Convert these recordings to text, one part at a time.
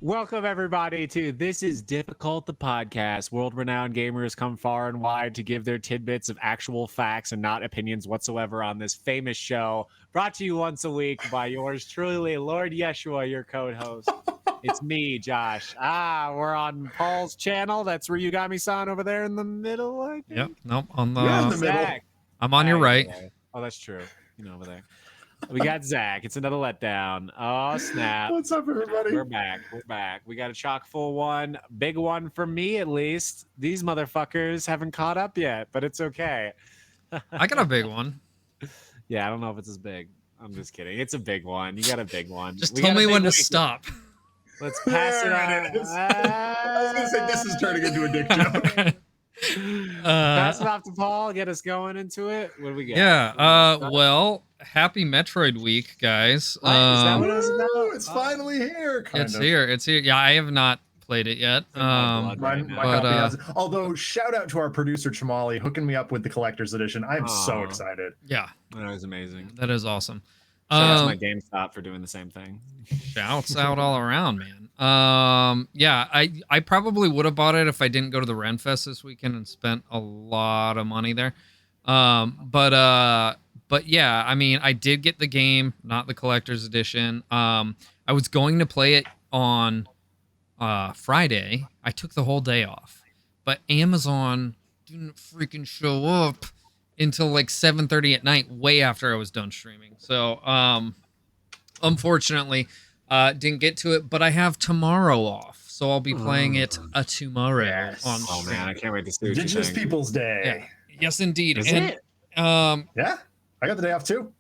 Welcome, everybody, to This is Difficult, the podcast. World-renowned gamers come far and wide to give their tidbits of actual facts and not opinions whatsoever on this famous show, brought to you once a week by yours truly, Lord Yeshua, your co-host. It's me, Josh. We're on Paul's channel. That's where you got me, son, over there in the middle, I think. Yep. Nope. On You're in the the. middle. I'm on your right. Oh, that's true. Over there. We got Zach. It's another letdown. Oh, snap. What's up, everybody? We're back. We got a chock full one. Big one for me, at least. These motherfuckers haven't caught up yet, but it's okay. I got a big one. Yeah, I don't know if it's as big. I'm just kidding. It's a big one. You got a big one. Just tell me when to stop. Let's pass it on. It is. I was going to say, this is turning into a dick joke. Pass it off to Paul. Get us going into it. What do we got? Yeah. Well, happy Metroid week, guys. Is that what it was about? It's finally here. It's here. It's here. Yeah, I have not played it yet. My copy has it. Although, shout out to our producer Chamali hooking me up with the collector's edition. I'm so excited. Yeah, that was amazing. That is awesome. Shout out to my GameStop for doing the same thing. Shouts out all around, man. Yeah, I probably would have bought it if I didn't go to the Renfest this weekend and spent a lot of money there. But yeah, I mean, I did get the game, not the collector's edition. I was going to play it on Friday. I took the whole day off, but Amazon didn't freaking show up until like 7:30 at night, way after I was done streaming. So, unfortunately, didn't get to it, but I have tomorrow off, so I'll be playing it tomorrow on stream. Oh man, I can't wait to see what Indigenous Peoples Day. Yeah. Yes, indeed. Is and it? Yeah, I got the day off too.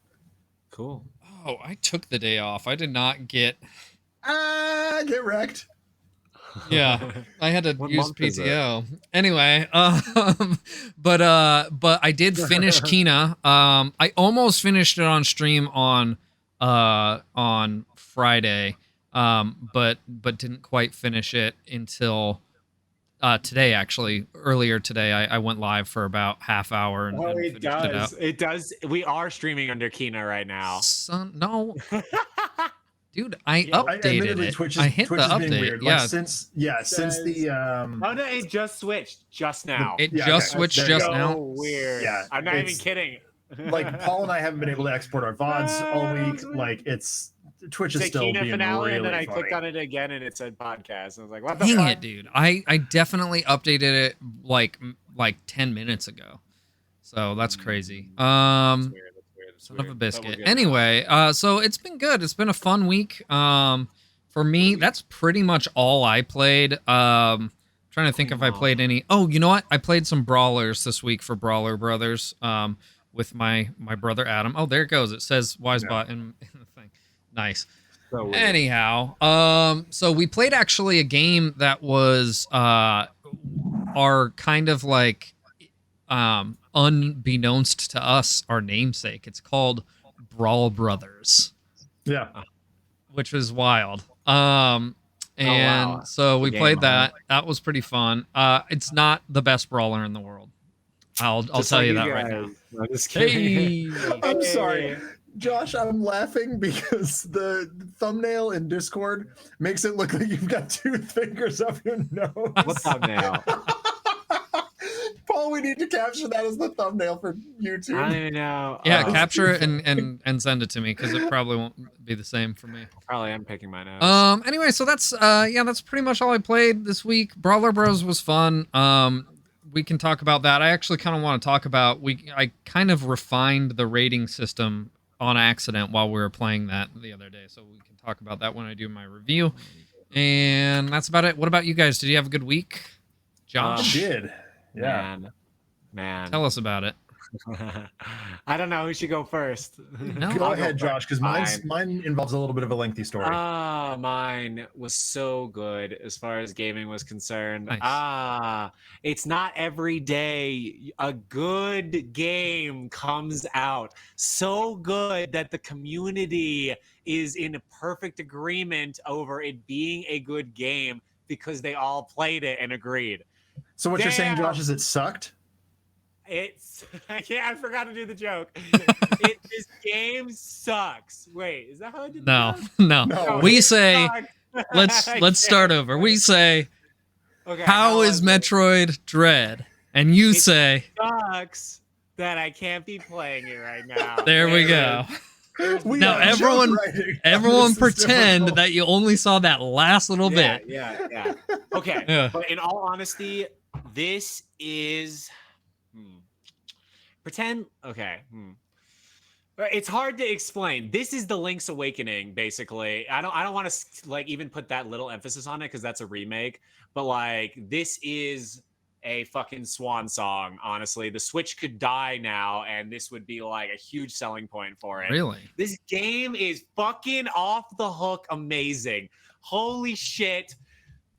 Cool. Oh, I took the day off. I did not get. Get wrecked. Yeah, I had to What use month is it? PTO. Anyway, but I did finish Kina. I almost finished it on stream on Friday, but didn't quite finish it until today. Actually, earlier today, I went live for about half hour and it finished it out. does. It does. We are streaming under Kina right now. Son, no. Dude, I Yeah, updated it. I hit the update. Weird. Yeah, Like, since the Oh no, it just switched just now. it Yeah, just okay. switched There you just go. now. Weird. Yeah, I'm not even it's- kidding. like Paul and I haven't been able to export our VODs all week. Like it's Twitch is It's a still Kina being finale, really and then I funny. clicked on it again, and it said podcast. And I was like, "What the Dang fuck?" it, dude. I definitely updated it like 10 minutes ago. So that's crazy. That's weird. Son of a But we're biscuit. good. Anyway, so it's been good. It's been a fun week. For me, that's pretty much all I played. Trying to think if I played any. Oh, you know what? I played some brawlers this week for Brawler Brothers. With my brother Adam. Oh, there it goes. It says Wisebot in the thing. Nice. So weird. Anyhow, so we played actually a game that was our kind of like unbeknownst to us, our namesake. It's called Brawl Brothers, Yeah. which was wild. And wow. so we Good played game, that. That was pretty fun. It's not the best brawler in the world. I'll Just tell like you that right guys. now. I'm just kidding. Hey. I'm sorry, Josh. I'm laughing because the thumbnail in Discord makes it look like you've got two fingers up your nose. What thumbnail? Paul, we need to capture that as the thumbnail for YouTube. I don't even know. Yeah, Oh, capture it and send it to me because it probably won't be the same for me. Probably am picking my nose. Anyway, so that's that's pretty much all I played this week. Brawler Bros was fun. We can talk about that. I actually kind of want to talk about I kind of refined the rating system on accident while we were playing that the other day, so we can talk about that when I do my review. And that's about it. What about you guys? Did you have a good week, I Josh? did. Yeah. Man. Tell us about it. I don't know who should go first. No. Go I'll ahead, Josh, because Fine. mine involves a little bit of a lengthy story. Mine was so good as far as gaming was concerned. Nice. It's not every day a good game comes out. So good that the community is in perfect agreement over it being a good game because they all played it and agreed. So what you're saying, Damn. Josh, is it sucked? I forgot to do the joke. This game sucks. Wait, is that how I did No, the joke? no. No. We say let's start over. We say, Okay, how is was it? Metroid Dread? And you It say, sucks that I can't be playing it right now. there we go. We Now are everyone, joke writing. everyone This is pretend difficult. that you only saw that last little bit. Yeah. Okay, Yeah. but in all honesty, this is pretend. Okay. It's hard to explain. This is the Link's Awakening, basically. I don't want to like even put that little emphasis on it because that's a remake. But like, this is a fucking swan song. Honestly, the Switch could die now, and this would be like a huge selling point for it. Really? This game is fucking off the hook amazing. Holy shit.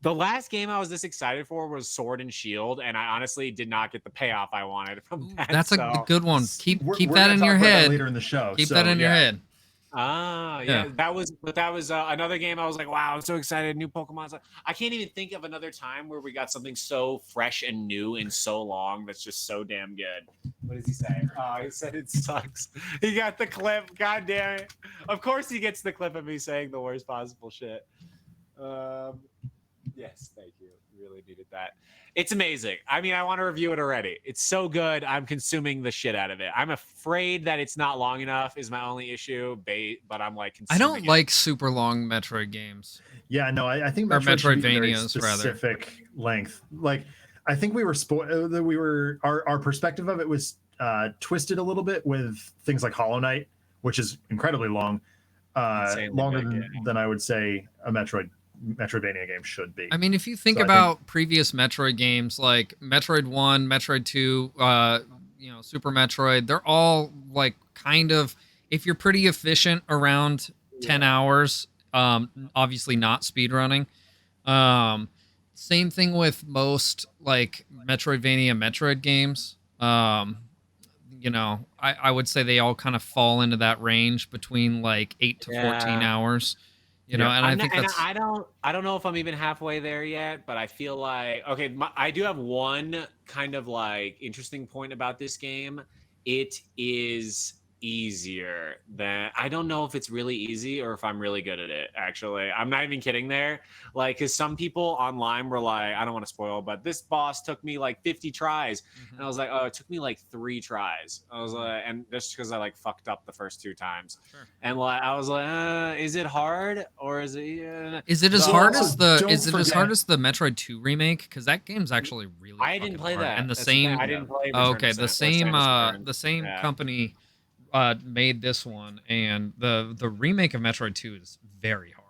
The last game I was this excited for was Sword and Shield, and I honestly did not get the payoff I wanted from that. That's a good one. Keep We're that gonna in talk your about that head. later in the show. Keep so, that in your head. Yeah. That was another game. I was like, wow, I'm so excited. New Pokemon. I can't even think of another time where we got something so fresh and new in so long that's just so damn good. What does he say? Oh, he said it sucks. He got the clip. God damn it. Of course he gets the clip of me saying the worst possible shit. Yes, thank you. Really needed that. It's amazing. I mean, I want to review it already. It's so good. I'm consuming the shit out of it. I'm afraid that it's not long enough is my only issue, but I'm like I consuming don't like super long Metroid games. Yeah, no, I think Or Metroid should be very Metroidvanias, specific length. Like, I think we were our perspective of it was twisted a little bit with things like Hollow Knight, which is incredibly long, longer than I would say a Metroidvania game should be. I mean, if you think about previous Metroid games like Metroid 1, Metroid 2, Super Metroid, they're all like kind of, if you're pretty efficient around 10 hours, obviously not speedrunning. Same thing with most like Metroidvania Metroid games. I would say they all kind of fall into that range between like 8 to 14 hours. And I think that's... I don't know if I'm even halfway there yet, but I feel like I do have one kind of like interesting point about this game. It is easier than, I don't know if it's really easy or if I'm really good at it. Actually, I'm not even kidding there. Like, because some people online were like, I don't want to spoil, but this boss took me like 50 tries, and I was like, oh, it took me like 3 tries. I was like, and just because I like fucked up the first 2 times, and like I was like, is it hard or is it? Is it as hard as as hard as the Metroid 2 remake? Because that game's actually really. I didn't play hard. that. And the That's same. I didn't play. Okay, the same company made this one, and the remake of Metroid 2 is very hard.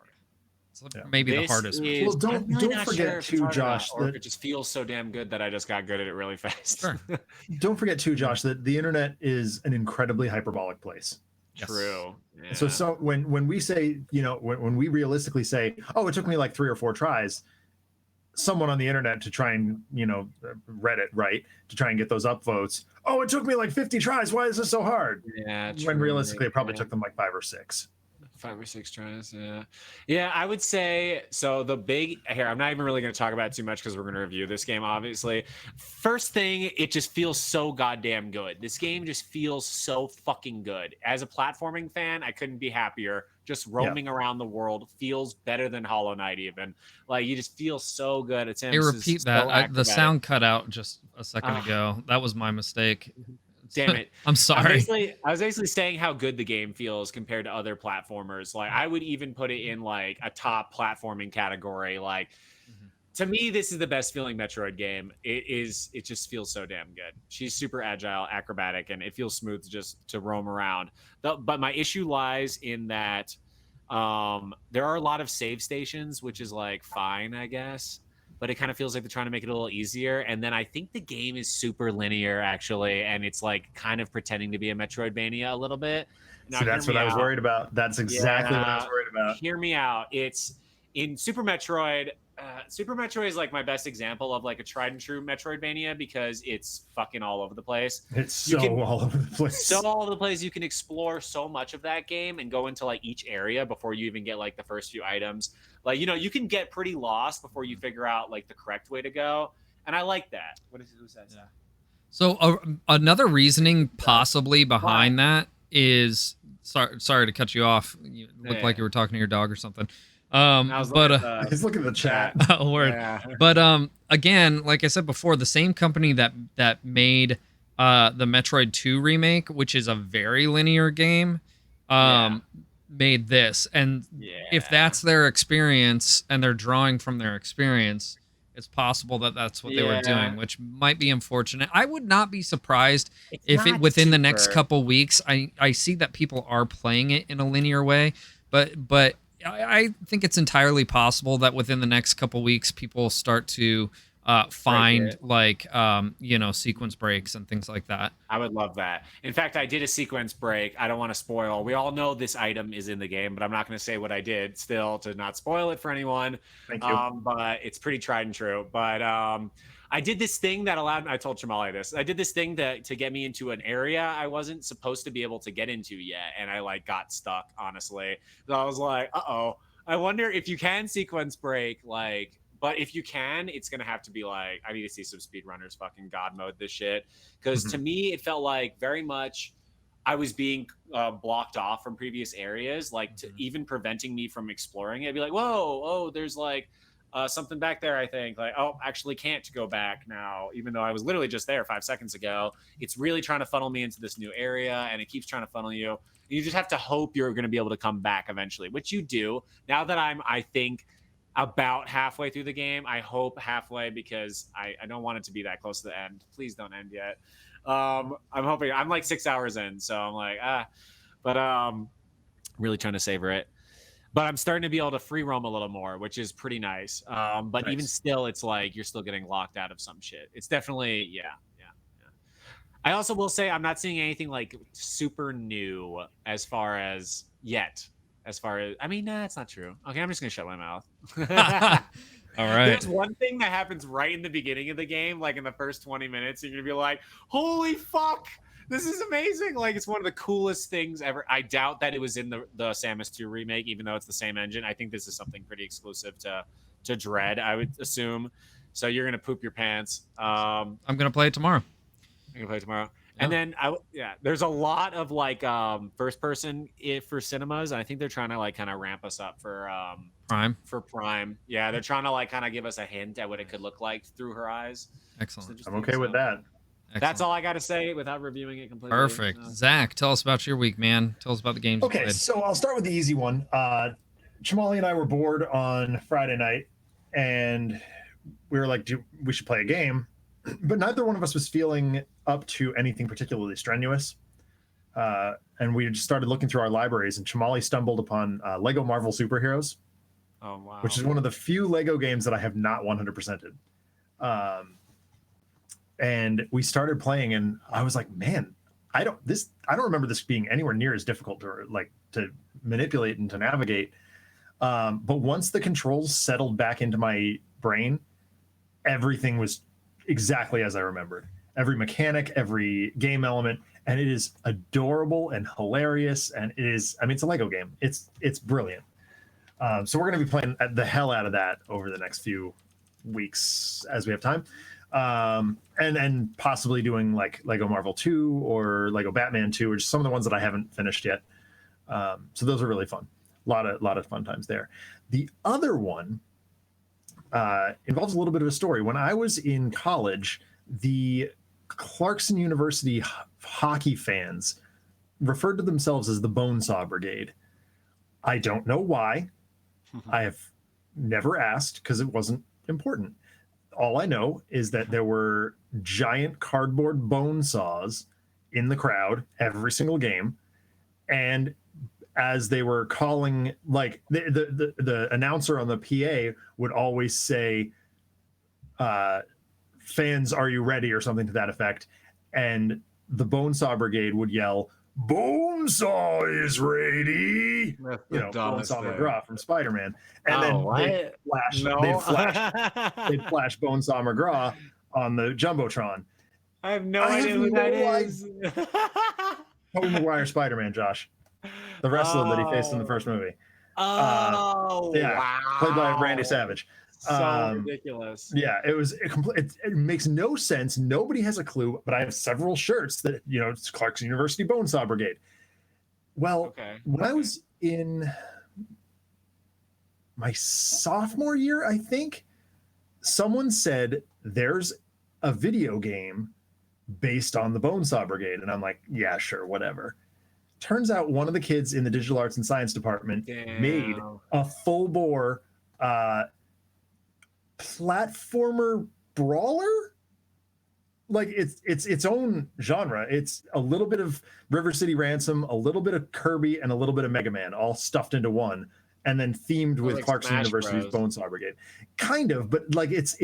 It's maybe the hardest. Well, don't forget too, Josh, or if it just feels so damn good that I just got good at it really fast. Sure. Don't forget too, Josh, that the internet is an incredibly hyperbolic place. True. Yeah. So when we say, when we realistically say, oh, it took me like 3 or 4 tries, someone on the internet to try and, Reddit, right, to try and get those upvotes. Oh, it took me like 50 tries. Why is this so hard? Yeah. True. When realistically, it probably took them like 5 or 6. 5 or 6 tries. Yeah, I would say so. The big here, I'm not even really going to talk about it too much because we're going to review this game, obviously. First thing, it just feels so goddamn good. This game just feels so fucking good. As a platforming fan, I couldn't be happier. Just roaming around the world feels better than Hollow Knight, even. Like, you just feel so good. It's Hey, repeat that. The sound cut out just a second ago. That was my mistake. Damn it. I'm sorry. I was basically saying how good the game feels compared to other platformers. Like, I would even put it in like a top platforming category. Like, to me, this is the best feeling Metroid game. It just feels so damn good. She's super agile, acrobatic, and it feels smooth just to roam around. But my issue lies in that there are a lot of save stations, which is like fine, I guess. But it kind of feels like they're trying to make it a little easier. And then I think the game is super linear, actually. And it's like kind of pretending to be a Metroidvania a little bit. Now, so that's what I was worried about. That's exactly what I was worried about. Hear me out. It's in Super Metroid. Super Metroid is like my best example of like a tried and true Metroidvania because it's fucking all over the place. It's all over the place. So all over the place. You can explore so much of that game and go into like each area before you even get like the first few items. Like, you can get pretty lost before you figure out like the correct way to go. And I like that. Who says that? So another reasoning possibly behind that is, sorry to cut you off. You looked like you were talking to your dog or something. He's looking at the chat. Word. Yeah. But again, like I said before, the same company that made the Metroid 2 remake, which is a very linear game, made this. And if that's their experience and they're drawing from their experience, it's possible that that's what they were doing, which might be unfortunate. I would not be surprised if it within the next couple weeks, I see that people are playing it in a linear way, but I think it's entirely possible that within the next couple weeks, people start to find like sequence breaks and things like that. I would love that. In fact, I did a sequence break. I don't want to spoil. We all know this item is in the game, but I'm not going to say what I did still to not spoil it for anyone. Thank you. But it's pretty tried and true. But I did this thing that allowed, I told Shamali this, I did this thing to get me into an area I wasn't supposed to be able to get into yet. And I like got stuck, honestly. So I was like, I wonder if you can sequence break, but if you can, it's going to have to be like, I need to see some speedrunners fucking God mode this shit. Because to me, it felt like very much I was being blocked off from previous areas, to even preventing me from exploring it. I'd be like, whoa, there's something back there, I think. Actually can't go back now, even though I was literally just there 5 seconds ago. It's really trying to funnel me into this new area, and it keeps trying to funnel you. You just have to hope you're going to be able to come back eventually, which you do. Now that I think, about halfway through the game. I hope halfway, because I don't want it to be that close to the end. Please don't end yet. I'm hoping. I'm like 6 hours in, so I'm like, but really trying to savor it. But I'm starting to be able to free roam a little more, which is pretty nice. But even still, it's like you're still getting locked out of some shit. It's definitely, yeah. I also will say I'm not seeing anything like super new as far as yet. It's not true. Okay, I'm just gonna shut my mouth. All right. There's one thing that happens right in the beginning of the game, like in the first 20 minutes, you're gonna be like, holy fuck, this is amazing. Like, it's one of the coolest things ever. I doubt that it was in the Samus 2 remake, even though it's the same engine. I think this is something pretty exclusive to Dread, I would assume. So you're gonna poop your pants. I'm gonna play it tomorrow. And then there's a lot of first person for cinemas. And I think they're trying to kind of ramp us up for Prime. Yeah, they're trying to kind of give us a hint at what it could look like through her eyes. Excellent. I'm okay with that. Excellent. That's all I got to say without reviewing it completely. Perfect. Zach, tell us about your week, man. Tell us about the games you played. So I'll start with the easy one. Chamali and I were bored on Friday night, and we were like, we should play a game. But neither one of us was feeling up to anything particularly strenuous. And we just started looking through our libraries, and Chamali stumbled upon Lego Marvel Superheroes. Oh, wow. Which is one of the few Lego games that I have not 100%ed. And we started playing, and I was like, man, I don't remember this being anywhere near as difficult to manipulate and to navigate. But once the controls settled back into my brain, everything was exactly as I remembered. Every mechanic, every game element, and it is adorable and hilarious. And it's a Lego game. It's brilliant. So we're going to be playing the hell out of that over the next few weeks as we have time. And possibly doing Lego Marvel 2 or Lego Batman 2, or just some of the ones that I haven't finished yet. So those are really fun. A lot of fun times there. The other one involves a little bit of a story. When I was in college, the Clarkson University hockey fans referred to themselves as the Bone Saw Brigade. I don't know why. I have never asked because it wasn't important. All I know is that there were giant cardboard bone saws in the crowd every single game. And as they were calling, the announcer on the PA would always say, fans, are you ready? Or something to that effect. And the Bone Saw Brigade would yell, Bone Saw is ready. Bone Saw McGraw from Spider-Man. And then they'd flash Bone Saw McGraw on the Jumbotron. I have no idea who that is. Tobey Maguire Spider-Man, Josh. The wrestler that he faced in the first movie. Wow. Played by Randy Savage. So ridiculous. Yeah, it makes no sense. Nobody has a clue, but I have several shirts that, it's Clarkson University Bone Saw Brigade. Well, when I was in my sophomore year, I think, someone said there's a video game based on the Bone Saw Brigade. And I'm like, yeah, sure, whatever. Turns out one of the kids in the digital arts and science department made a full bore platformer brawler. Like its own genre. It's a little bit of River City Ransom, a little bit of Kirby, and a little bit of Mega Man, all stuffed into one, and then themed with like Clarkson Smash University's Bros. Bone Saw Brigade. Kind of, but like it's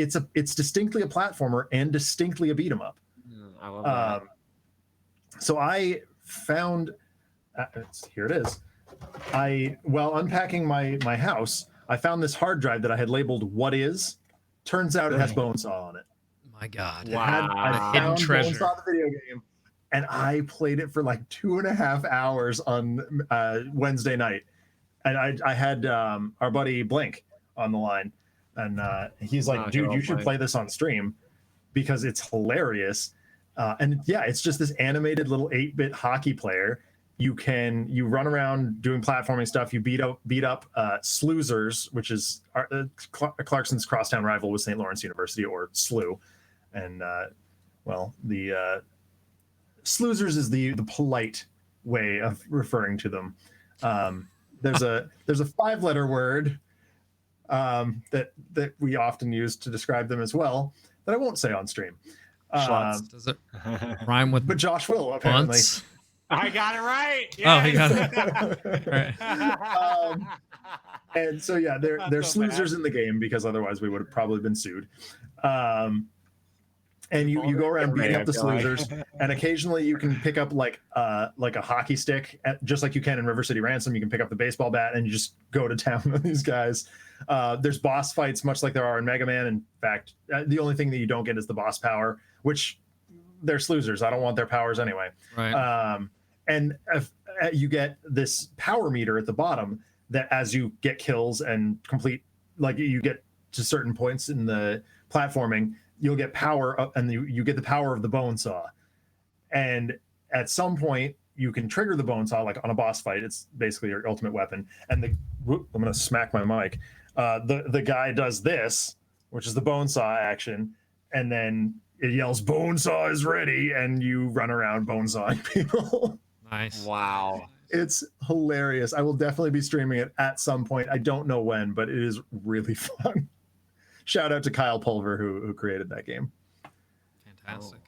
distinctly a platformer and distinctly a beat 'em up. I love that. So I found here it is. While unpacking my house, I found this hard drive that I had labeled "What Is." Turns out it has Bone Saw on it. My God. I hidden found treasure. Bone Saw, the video game, and I played it for like 2.5 hours on Wednesday night. And I had our buddy Blink on the line, and he's like, "Dude, you should play this on stream because it's hilarious." And yeah, it's just this animated little 8-bit hockey player. You run around doing platforming stuff. You beat up Sloozers, which is Clarkson's crosstown rival with St. Lawrence University, or SLU. And the Sloozers is the polite way of referring to them. There's a 5-letter word that we often use to describe them as well that I won't say on stream. Does it rhyme with? But Josh will, apparently. Bunts? I got it right. Yes. Oh, he got it. Right. And so yeah, they're Sloozers in the game, because otherwise we would have probably been sued. And you go around beating up the Sloozers, and occasionally you can pick up like a hockey stick, just like you can in River City Ransom. You can pick up the baseball bat and you just go to town on these guys. There's boss fights, much like there are in Mega Man. In fact, the only thing that you don't get is the boss power, which they're Sloozers. I don't want their powers anyway. Right. And you get this power meter at the bottom that, as you get kills and complete, like you get to certain points in the platforming, you'll get power up, and you get the power of the Bone Saw. And at some point, you can trigger the Bone Saw, like on a boss fight. It's basically your ultimate weapon. And I'm going to smack my mic. The guy does this, which is the Bone Saw action, and then it yells, "Bone Saw is ready," and you run around bone sawing people. Nice. Wow. It's hilarious. I will definitely be streaming it at some point. I don't know when, but it is really fun. Shout out to Kyle Pulver who created that game. Fantastic.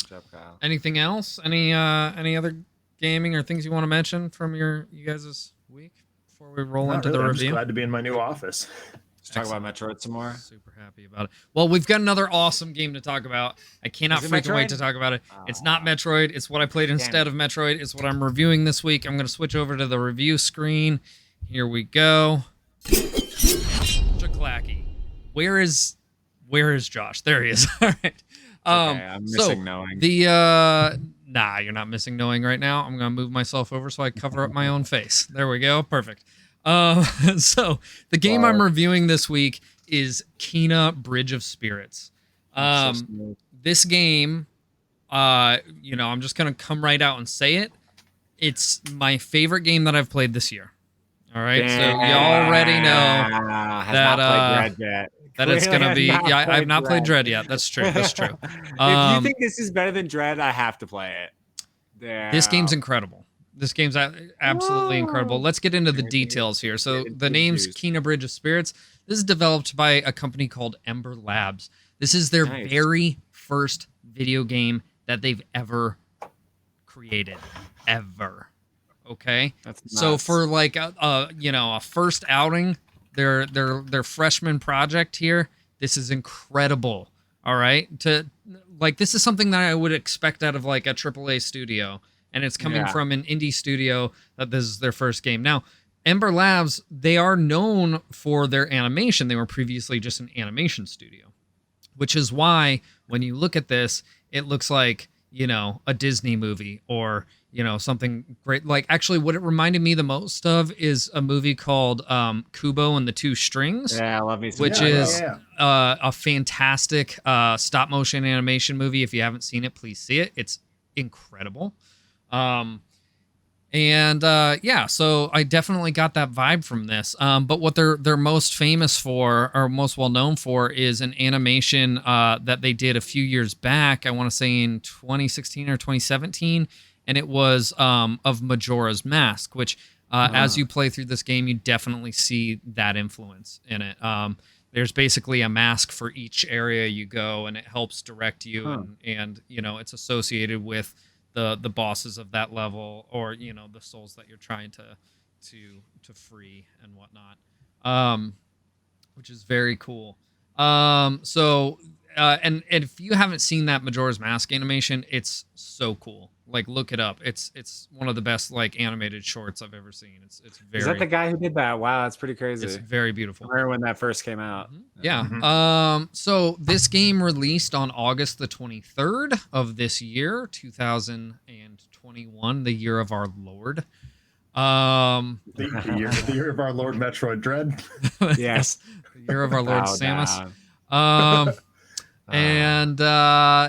Good job, Kyle. Anything else? Any other gaming or things you want to mention from you guys' week before we roll into the I'm review? just glad to be in my new office. Let's talk about Metroid some more. Super happy about it. Well, we've got another awesome game to talk about. I cannot freaking wait to talk about it. It's not Metroid. It's what I played instead of Metroid. It's what I'm reviewing this week. I'm going to switch over to the review screen. Here we go. Clacky. Where is Josh? There he is. All right. Okay, I'm missing knowing. Nah, you're not missing knowing right now. I'm gonna move myself over so I cover up my own face. There we go. Perfect. So the game I'm reviewing this week is Kina Bridge of Spirits. This game, I'm just gonna come right out and say it. It's my favorite game that I've played this year. All right, so you already know that it's gonna be. Yeah, I've not played Dread yet. That's true. That's true. If you think this is better than Dread, I have to play it. Damn. This game's incredible. This game's absolutely incredible. Let's get into the details here. So the name's Kina Bridge of Spirits. This is developed by a company called Ember Labs. This is their very first video game that they've ever created, ever. Okay, so for like a first outing, their freshman project here, this is incredible. All right, this is something that I would expect out of like a AAA studio, and it's coming from an indie studio that this is their first game. Now, Ember Labs, they are known for their animation. They were previously just an animation studio, which is why when you look at this, it looks like a Disney movie or something great. Like, actually, what it reminded me the most of is a movie called Kubo and the Two Strings. Yeah, I love me some. Which is a fantastic stop motion animation movie. If you haven't seen it, please see it. It's incredible. And yeah, so I definitely got that vibe from this. But what they're most famous for, or most well known for, is an animation that they did a few years back. I want to say in 2016 or 2017, and it was of Majora's Mask, which as you play through this game, you definitely see that influence in it. There's basically a mask for each area you go, and it helps direct you, and you know, it's associated with the bosses of that level, or you know, the souls that you're trying to free and whatnot, which is very cool. So and if you haven't seen that Majora's Mask animation, it's so cool. Like, look it up. It's one of the best like animated shorts I've ever seen. It's very. Is that the guy who did that? Wow, that's pretty crazy. It's very beautiful. I remember when that first came out. Yeah. So this game released on August the 23rd of this year, 2021, the year of our Lord. The year of our Lord Metroid Dread. Yes. The year of our Lord Bow Samus. down. And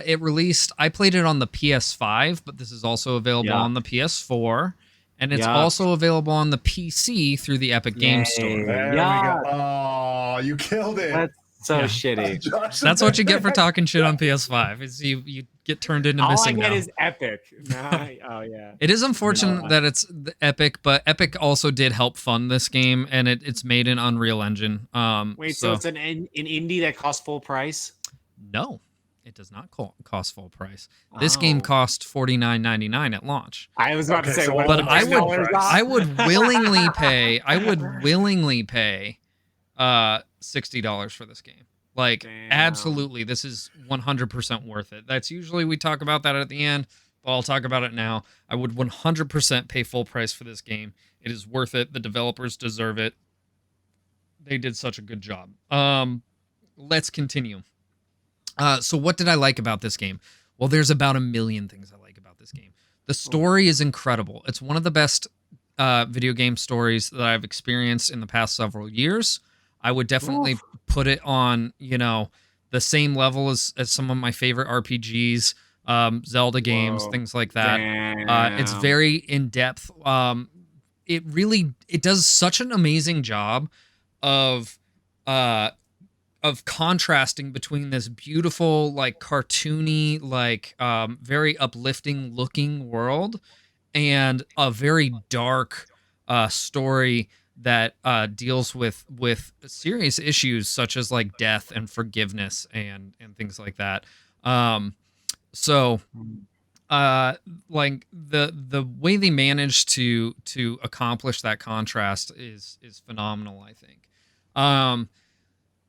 it released, I played it on the PS5, but this is also available on the PS4. And it's also available on the PC through the Epic Games Store. There we go. Oh, you killed it. That's so shitty. That's what you get for talking shit on PS5. Is you get turned into missing All I get now. is Epic. Oh yeah. It is unfortunate that it's the Epic, but Epic also did help fund this game, and it's made in Unreal Engine. Wait, so it's an indie that costs full price? No, it does not cost full price. This game cost $49.99 at launch. I was about to say, but I would willingly pay. I would willingly pay $60 for this game. Like, absolutely, this is 100% worth it. That's usually, we talk about that at the end, but I'll talk about it now. I would 100% pay full price for this game. It is worth it. The developers deserve it. They did such a good job. Let's continue. So what did I like about this game? Well, there's about a million things I like about this game. The story is incredible. It's one of the best video game stories that I've experienced in the past several years. I would definitely put it on, you know, the same level as some of my favorite RPGs, Zelda games, things like that. It's very in-depth. It does such an amazing job of contrasting between this beautiful, like, cartoony, like, very uplifting looking world and a very dark story that deals with serious issues such as like death and forgiveness and things like that. Like the way they managed to accomplish that contrast is phenomenal, I think.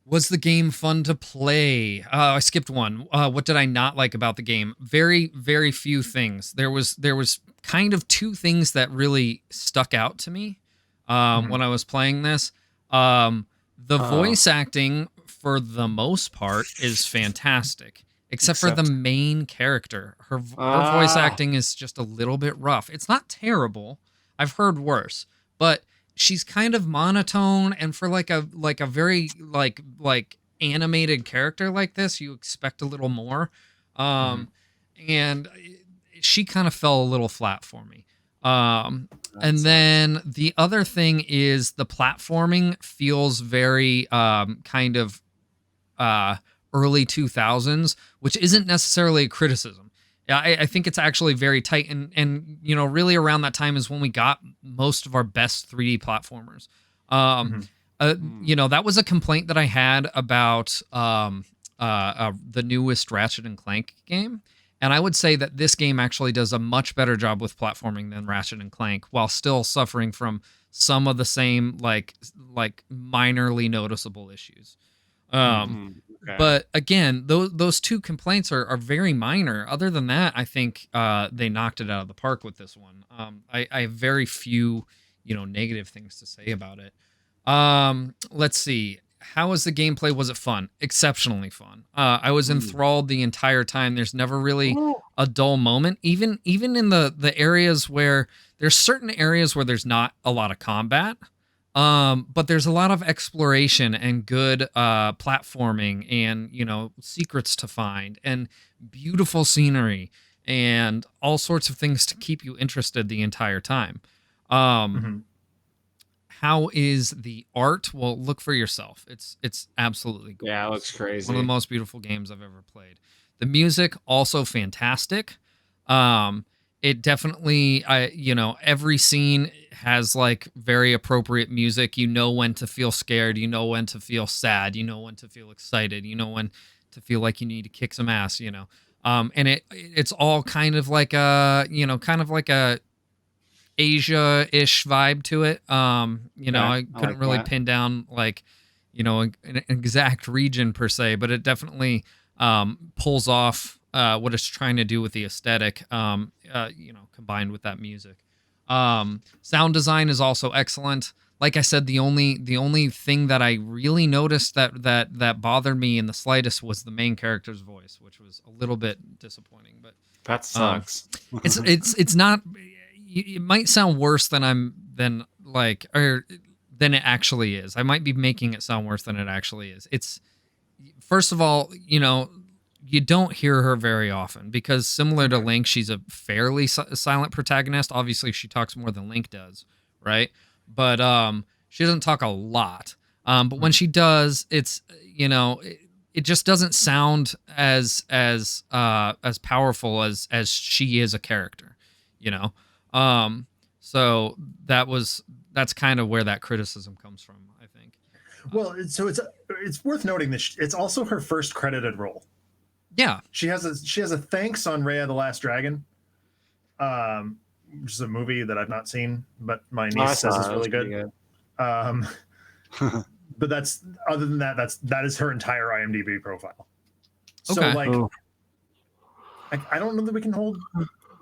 Was the game fun to play? I skipped one. What did I not like about the game? Very, very few things. There was kind of two things that really stuck out to me when I was playing this. The voice acting, for the most part, is fantastic, except for the main character. Her voice acting is just a little bit rough. It's not terrible. I've heard worse, but she's kind of monotone, and for like a very like animated character like this, you expect a little more. And she kind of fell a little flat for me. And then the other thing is the platforming feels very kind of early 2000s, which isn't necessarily a criticism. I think it's actually very tight, and you know, really around that time is when we got most of our best 3D platformers. You know, that was a complaint that I had about the newest Ratchet and Clank game, and I would say that this game actually does a much better job with platforming than Ratchet and Clank, while still suffering from some of the same like minorly noticeable issues. Okay. But again, those two complaints are very minor. Other than that, I think they knocked it out of the park with this one. I have very few, you know, negative things to say about it. Let's see. How was the gameplay? Was it fun? Exceptionally fun. I was enthralled the entire time. There's never really a dull moment. Even in the areas where there's certain areas where there's not a lot of combat. But there's a lot of exploration and good platforming and, you know, secrets to find and beautiful scenery. and all sorts of things to keep you interested the entire time. How is the art? Well, look for yourself. It's absolutely gorgeous. Yeah, it looks crazy. One of the most beautiful games I've ever played. The music also fantastic. It definitely, every scene has like very appropriate music. You know when to feel scared. You know when to feel sad. You know when to feel excited. You know when to feel like you need to kick some ass. And it's all kind of like a Asia-ish vibe to it. I couldn't really pin down like, an exact region per se, but it definitely pulls off what it's trying to do with the aesthetic, combined with that music. Sound design is also excellent. Like I said, the only thing that I really noticed that bothered me in the slightest was the main character's voice, which was a little bit disappointing. But that sucks. It's not. It might sound worse than than it actually is. I might be making it sound worse than it actually is. It's, first of all, you don't hear her very often because similar to Link, she's a fairly silent protagonist. Obviously, she talks more than Link does, right? But she doesn't talk a lot. But when she does, it's it just doesn't sound as powerful as she is a character, So that's kind of where that criticism comes from, I think. Well, so it's worth noting that it's also her first credited role. Yeah, she has a thanks on Raya the Last Dragon, which is a movie that I've not seen, but my niece says is really good. But that's, other than that, that is her entire IMDb profile. So I don't know that we can hold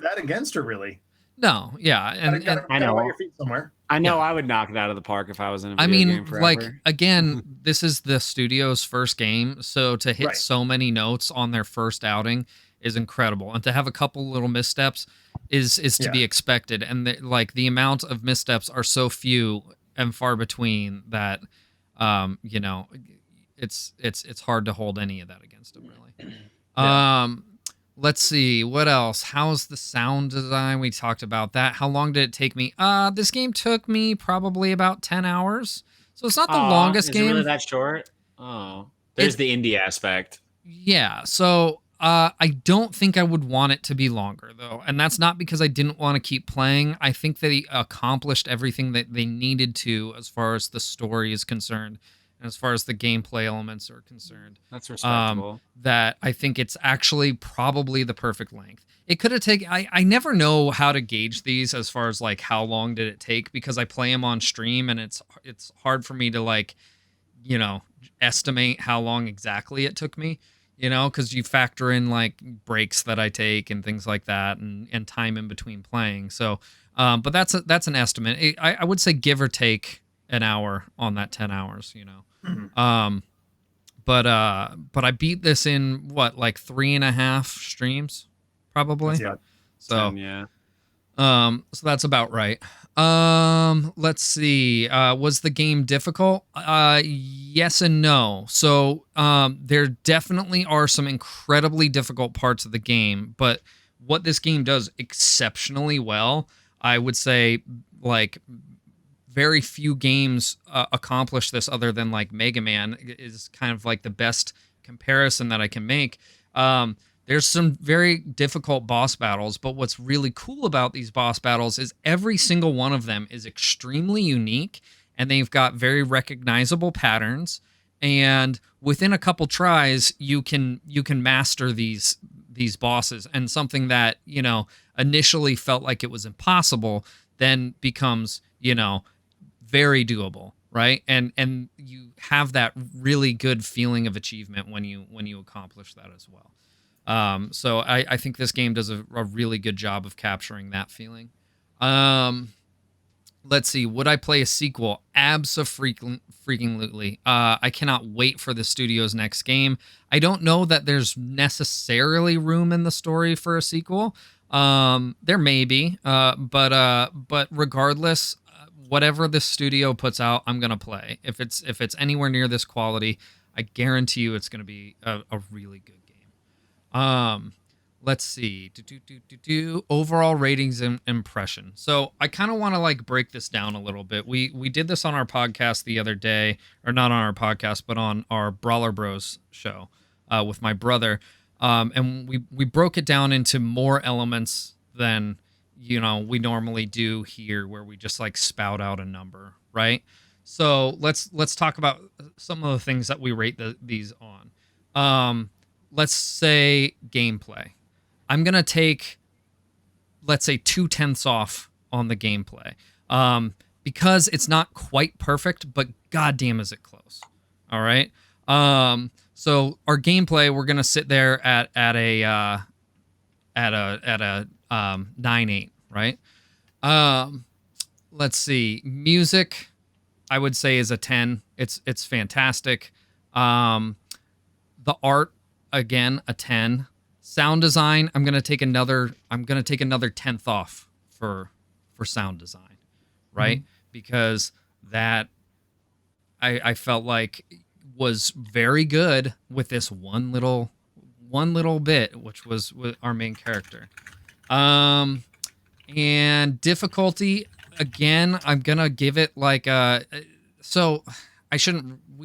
that against her, really. No, yeah, and I know on your feet somewhere. I know Yeah. I would knock it out of the park if I was in a video game forever. Like, again, this is the studio's first game, so to hit so many notes on their first outing is incredible, and to have a couple little missteps is to be expected. And the amount of missteps are so few and far between that, it's hard to hold any of that against them, really. Let's see, what else? How's the sound design? We talked about that. How long did it take me? This game took me probably about 10 hours. So it's not the longest game. Is it really that short? Oh. There's the indie aspect. Yeah. So I don't think I would want it to be longer, though. And that's not because I didn't want to keep playing. I think they accomplished everything that they needed to as far as the story is concerned. And as far as the gameplay elements are concerned. That's respectable. That I think it's actually probably the perfect length. It could have taken... I never know how to gauge these as far as, like, how long did it take, because I play them on stream, and it's hard for me to, like, estimate how long exactly it took me, because you factor in, like, breaks that I take and things like that, and time in between playing. So, but that's an estimate. I would say give or take an hour on that 10 hours, But I beat this in like 3.5 streams, probably. Yeah. So 10, yeah. So that's about right. Let's see. Was the game difficult? Yes and no. So there definitely are some incredibly difficult parts of the game, but what this game does exceptionally well, I would say, like, very few games accomplish this other than like Mega Man is kind of like the best comparison that I can make. There's some very difficult boss battles, but what's really cool about these boss battles is every single one of them is extremely unique, and they've got very recognizable patterns. And within a couple tries, you can master these bosses, and something that initially felt like it was impossible then becomes very doable, right? And you have that really good feeling of achievement when you accomplish that as well. So I think this game does a really good job of capturing that feeling. Let's see, would I play a sequel? Abso-freaking-lutely. I cannot wait for the studio's next game. I don't know that there's necessarily room in the story for a sequel. There may be, but regardless, whatever the studio puts out, I'm gonna play. If it's anywhere near this quality, I guarantee you it's gonna be a really good game. let's see. Overall ratings and impression. So I kind of want to like break this down a little bit. We did this on our podcast the other day, or not on our podcast, but on our Brawler Bros show with my brother. And we broke it down into more elements than we normally do here, where we just like spout out a number, right? So let's talk about some of the things that we rate these on. Let's say gameplay. I'm gonna take, let's say, 2/10 off on the gameplay, because it's not quite perfect, but goddamn is it close. All right. So our gameplay, we're gonna sit there at a 9.8, right? Let's see. Music, I would say, is a 10. It's fantastic. The art, again, a 10. Sound design, I'm gonna take another 10th off for sound design, right? Mm-hmm. Because that I felt like was very good with this one little bit, which was with our main character. And difficulty, again, I'm gonna give it like so we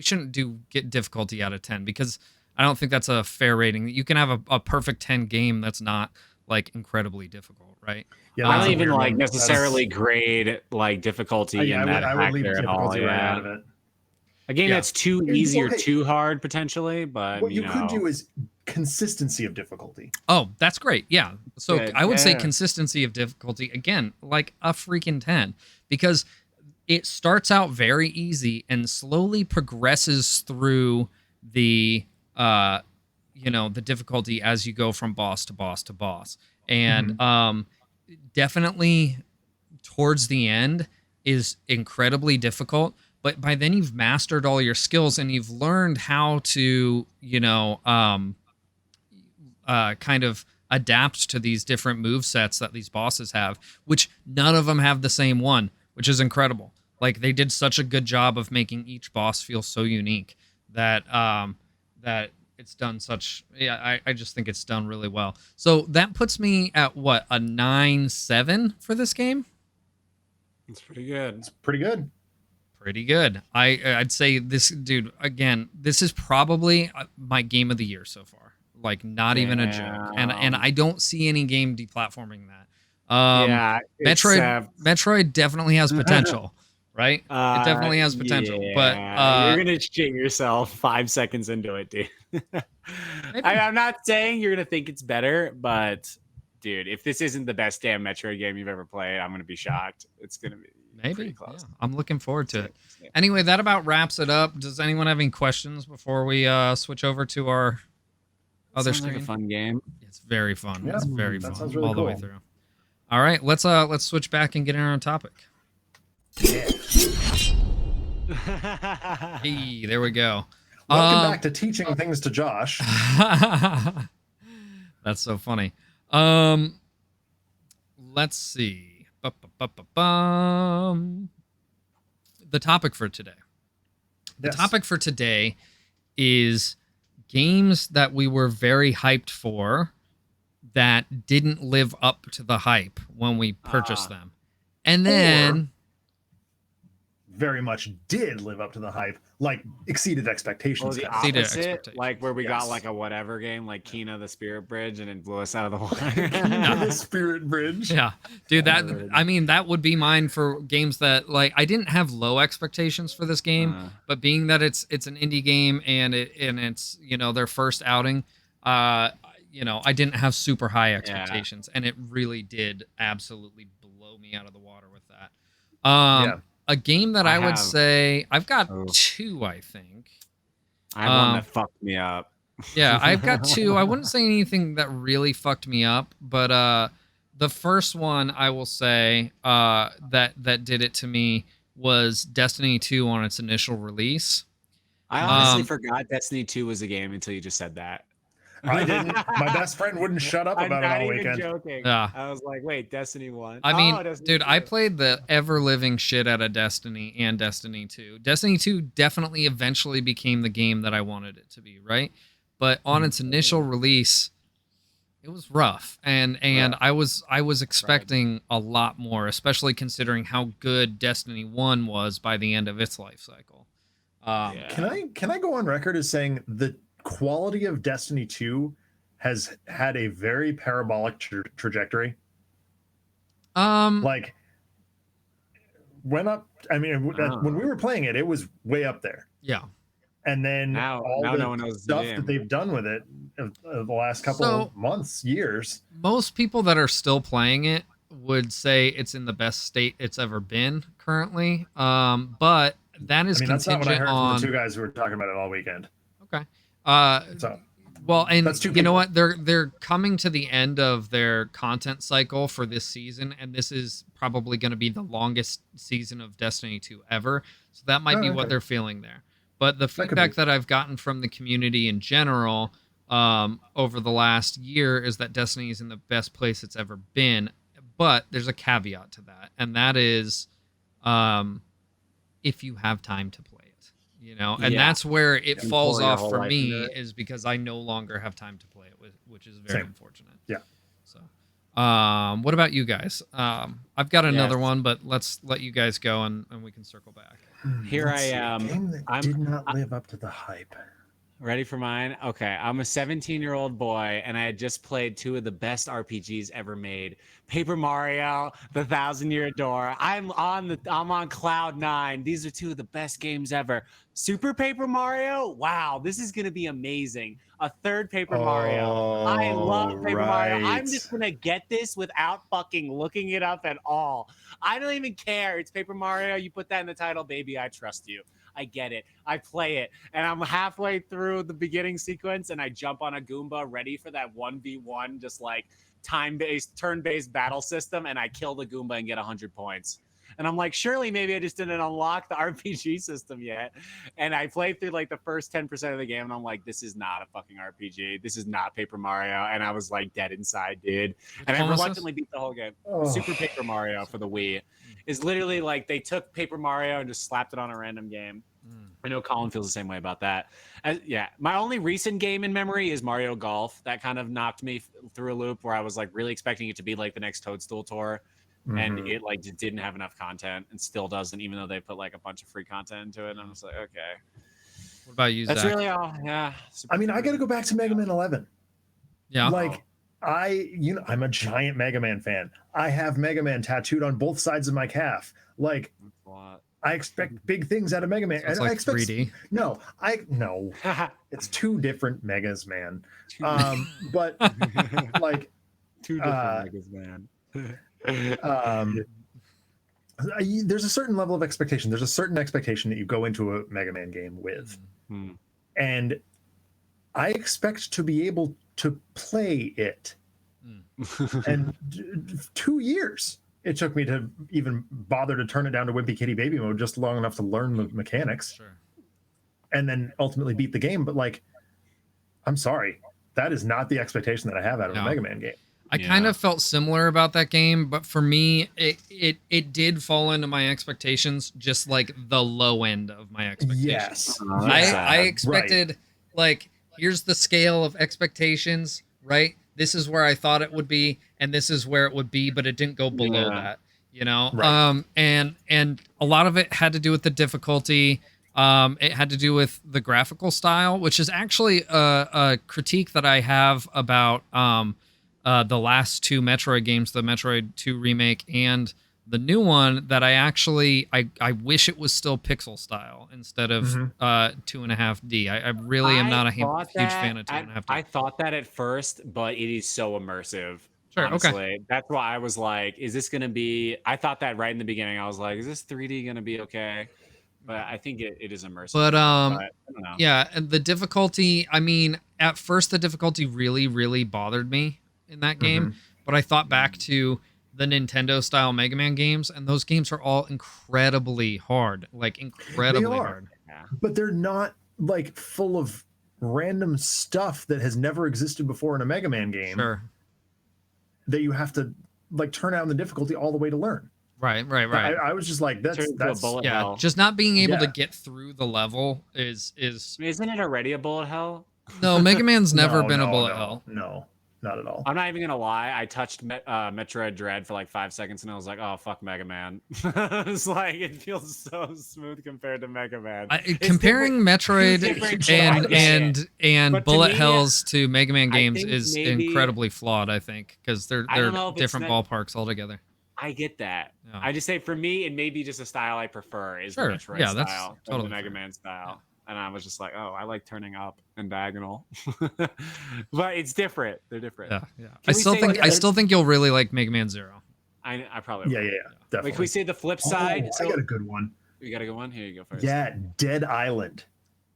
shouldn't get difficulty out of 10, because I don't think that's a fair rating. You can have a perfect 10 game that's not like incredibly difficult, right? Yeah, I don't even like necessarily grade like difficulty in that. I would leave factor at all. difficulty right out of it. A game that's too easy or too hard potentially, but what you could do is consistency of difficulty. Oh, that's great. Yeah. So Good. I would say consistency of difficulty, again, like a freaking 10, because it starts out very easy and slowly progresses through the the difficulty as you go from boss to boss to boss. And definitely towards the end is incredibly difficult, but by then you've mastered all your skills and you've learned how to, kind of adapt to these different move sets that these bosses have, which none of them have the same one, which is incredible. Like, they did such a good job of making each boss feel so unique that that it's done such. Yeah, I just think it's done really well. So that puts me at what, a 9.7 for this game. It's pretty good. It's pretty good. Pretty good. I'd say this, dude. Again, this is probably my game of the year so far. Like, not even a joke. And I don't see any game deplatforming that. Metroid definitely has potential, right? It definitely has potential. Yeah. But you're gonna shit yourself 5 seconds into it, dude. I'm not saying you're gonna think it's better, but dude, if this isn't the best damn Metroid game you've ever played, I'm gonna be shocked. It's gonna be pretty close. Yeah, I'm looking forward to it. Anyway, that about wraps it up. Does anyone have any questions before we switch over to our other screen? Like a fun game. It's very fun. Yeah, it's very fun really all the way through. All right, let's switch back and get in our topic. Yeah. Hey, there we go. Welcome back to teaching things to Josh. That's so funny. Let's see. The topic for today. The topic for today is games that we were very hyped for that didn't live up to the hype when we purchased them. And then very much did live up to the hype, like exceeded expectations. The opposite, like where we got like a whatever game, like Kina the Spirit Bridge, and it blew us out of the water. Kina the Spirit Bridge. Yeah, dude, that would be mine for games that, like, I didn't have low expectations for this game, but being that it's an indie game and it's their first outing, I didn't have super high expectations, and it really did absolutely blow me out of the water with that. A game that I would say I've got two, I think. I have one that fucked me up. Yeah, I've got two. I wouldn't say anything that really fucked me up, but the first one I will say that did it to me was Destiny 2 on its initial release. I honestly forgot Destiny 2 was a game until you just said that. I didn't. My best friend wouldn't shut up about it all weekend. I'm not even joking. Yeah. I was like, wait, Destiny 1? I mean, Destiny dude, 2. I played the ever-living shit out of Destiny and Destiny 2. Destiny 2 definitely eventually became the game that I wanted it to be, right? But on its initial release, it was rough, and I was expecting a lot more, especially considering how good Destiny 1 was by the end of its life cycle. Can I go on record as saying the quality of Destiny 2 has had a very parabolic trajectory? Like went up. I mean, when we were playing it, it was way up there. Yeah. And then now no one knows stuff that they've done with it the last couple of months, years. Most people that are still playing it would say it's in the best state it's ever been currently. But that is that's not what I heard on from the two guys who were talking about it all weekend. Okay. So well, and you know what? They're coming to the end of their content cycle for this season, and this is probably going to be the longest season of Destiny 2 ever. So that might be what they're feeling there. But the feedback that I've gotten from the community in general over the last year is that Destiny is in the best place it's ever been. But there's a caveat to that, and that is if you have time to play it, and that's where it falls off for me, is because I no longer have time to play it, which is very unfortunate. Yeah. So, what about you guys? I've got another one, but let's let you guys go and we can circle back. Here I am. A game that did not live up to the hype. Ready for mine? Okay, I'm a 17-year-old boy, and I had just played two of the best RPGs ever made: Paper Mario, The Thousand-Year Door. I'm on cloud 9. These are two of the best games ever. Super Paper Mario? Wow, this is gonna be amazing. A third Paper Mario. I love Paper Mario. I'm just gonna get this without fucking looking it up at all. I don't even care. It's Paper Mario. You put that in the title, baby. I trust you. I get it. I play it, and I'm halfway through the beginning sequence, and I jump on a Goomba ready for that 1v1, just like time-based, turn-based battle system, and I kill the Goomba and get 100 points. And I'm like, surely maybe I just didn't unlock the RPG system yet. And I played through like the first 10% of the game, and I'm like, this is not a fucking RPG. This is not Paper Mario. And I was like dead inside, dude. And I reluctantly beat the whole game. Super Paper Mario for the Wii is literally like they took Paper Mario and just slapped it on a random game. I know Colin feels the same way about that. My only recent game in memory is Mario Golf. That kind of knocked me through a loop where I was like really expecting it to be like the next Toadstool Tour. And it like just didn't have enough content, and still doesn't, even though they put like a bunch of free content into it. And I'm just like, okay. What about you, That's Zach? really all. Yeah. I mean, I got to go back to Mega Man 11. Yeah. Like I'm a giant Mega Man fan. I have Mega Man tattooed on both sides of my calf. Like, I expect big things out of Mega Man. So it's like I expect 3D. No. It's two different Megas, man. But like two different Megas, man. There's a certain level of expectation. There's a certain expectation that you go into a Mega Man game with, and I expect to be able to play it. And 2 years it took me to even bother to turn it down to Wimpy Kitty Baby mode, just long enough to learn the mechanics, and then ultimately beat the game. But like, I'm sorry, that is not the expectation that I have out of a Mega Man game. I kind of felt similar about that game, but for me, it did fall into my expectations, just like the low end of my expectations. Yes. I expected, like, here's the scale of expectations, right? This is where I thought it would be, and this is where it would be, but it didn't go below that, Right. And a lot of it had to do with the difficulty. It had to do with the graphical style, which is actually a critique that I have about the last two Metroid games, the Metroid 2 remake and the new one, that I wish it was still pixel style instead of 2.5D. I really am not a huge fan of 2.5D. I thought that at first, but it is so immersive. Sure, honestly. okay. That's why I was like, is this going to be... I thought that right in the beginning. I was like, is this 3D going to be okay? But I think it is immersive. But I don't know. Yeah, and the difficulty, I mean, at first the difficulty really, really bothered me in that game, but I thought back to the Nintendo style Mega Man games, and those games are all incredibly hard, like incredibly hard. Yeah. But they're not like full of random stuff that has never existed before in a Mega Man game. Sure. That you have to like turn down the difficulty all the way to learn. Right. I was just like, that's yeah. Just not being able to get through the level is. Isn't it already a bullet hell? No, Mega Man's never been a bullet hell. No. not at all. I'm not even gonna lie. I touched Metroid Dread for like 5 seconds, and I was like, "Oh fuck, Mega Man!" It's like it feels so smooth compared to Mega Man. Comparing Metroid and But to Bullet me, Hells to Mega Man games think is maybe- incredibly flawed. I think because they're I don't know if it's different ballparks altogether. I get that. Yeah. I just say for me, and maybe just a style I prefer is the Sure. Metroid Yeah, that's style, totally the Mega fair. Man style. And I was just like, oh, I like turning up and diagonal, but it's different. They're different. Yeah. Can we I still think you'll really like Mega Man Zero. I probably will. Yeah, definitely. Like, can we say the flip side? I got a good one. You got a good one. Here you go first. Yeah, Dead Island.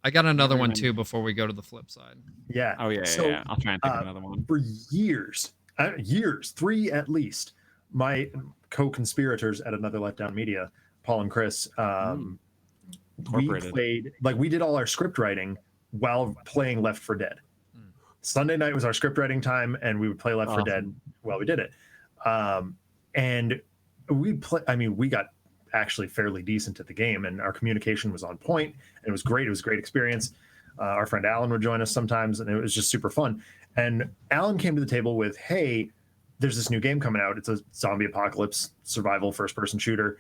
I got another one too before we go to the flip side. Yeah. Oh yeah. So, yeah. I'll try and think of another one. For years, 3 at least, my co-conspirators at Another Letdown Media, Paul and Chris, we played, like, we did all our script writing while playing Left 4 Dead. Sunday night was our script writing time, and we would play Left 4 Dead while we did it. And we got actually fairly decent at the game, and our communication was on point, and it was great. It was a great experience. Our friend Alan would join us sometimes, and it was just super fun. And Alan came to the table with, hey, there's this new game coming out. It's a zombie apocalypse survival first-person shooter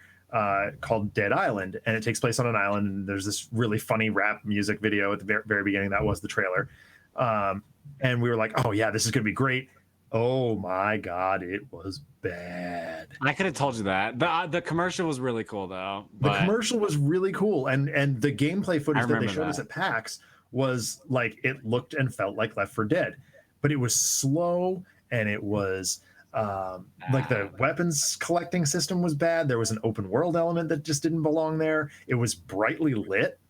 called Dead Island, and it takes place on an island, and there's this really funny rap music video at the very beginning. That was the trailer. And we were like, oh yeah, this is gonna be great. Oh my god, it was bad. I could have told you that. The commercial was really cool though. The commercial was really cool, and the gameplay footage that they showed us at PAX was like, it looked and felt like Left 4 Dead, but it was slow, and it was like the weapons collecting system was bad. There was an open world element that just didn't belong there. It was brightly lit.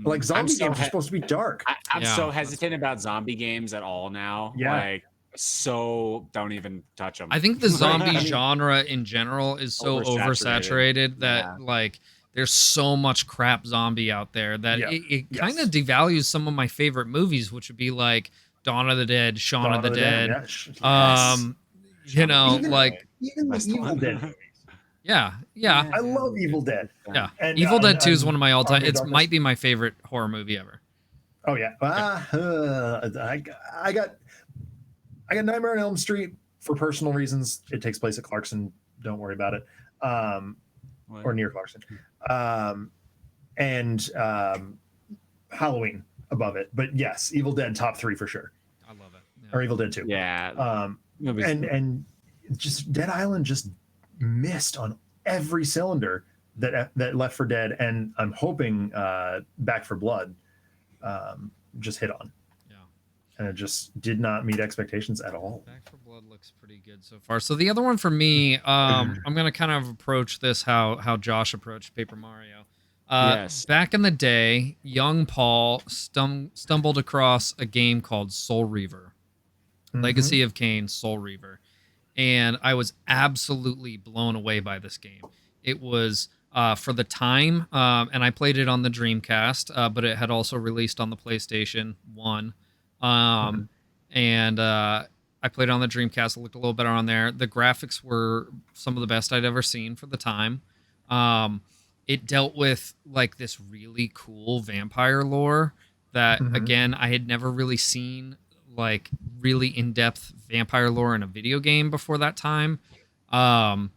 Like, zombie games are supposed to be dark. I'm so hesitant about zombie games at all now. Yeah. Like, so don't even touch them. I think the zombie genre in general is so oversaturated that like there's so much crap zombie out there that it kind of devalues some of my favorite movies, which would be like Dawn of the Dead, Shaun of the Dead. You know, even, like even the Evil Dead movies. Yeah. I love Evil Dead. Yeah. And, Evil Dead 2 is one of my all-time. It might be my favorite horror movie ever. Oh yeah. I got Nightmare on Elm Street for personal reasons. It takes place at Clarkson. Don't worry about it. Or near Clarkson. And Halloween above it. But yes, Evil Dead top 3 for sure. I love it. Yeah. Or Evil Dead 2. Yeah. And just Dead Island just missed on every cylinder that Left 4 Dead, and I'm hoping Back 4 Blood just hit on. Yeah. And it just did not meet expectations at all. Back 4 Blood looks pretty good so far. So the other one for me, I'm going to kind of approach this how Josh approached Paper Mario. Yes. Back in the day, young Paul stumbled across a game called Soul Reaver. Legacy of Kain, Soul Reaver. And I was absolutely blown away by this game. It was, for the time, and I played it on the Dreamcast, but it had also released on the PlayStation 1. And I played it on the Dreamcast. It looked a little better on there. The graphics were some of the best I'd ever seen for the time. It dealt with like this really cool vampire lore that, again, I had never really seen like really in-depth vampire lore in a video game before that time. And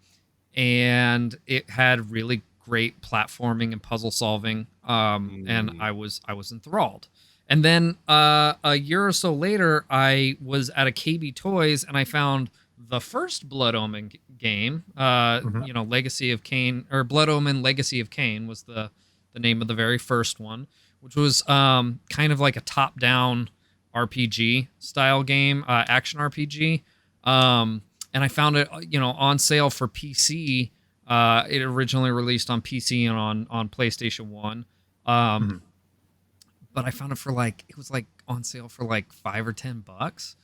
it had really great platforming and puzzle solving. And I was enthralled. And then a year or so later, I was at a KB Toys and I found the first Blood Omen game, Legacy of Kain, or Blood Omen Legacy of Kain was the name of the very first one, which was kind of like a top-down RPG style game, action RPG. And I found it, on sale for PC. It originally released on PC and on PlayStation 1. But I found it it was on sale for like $5 or $10,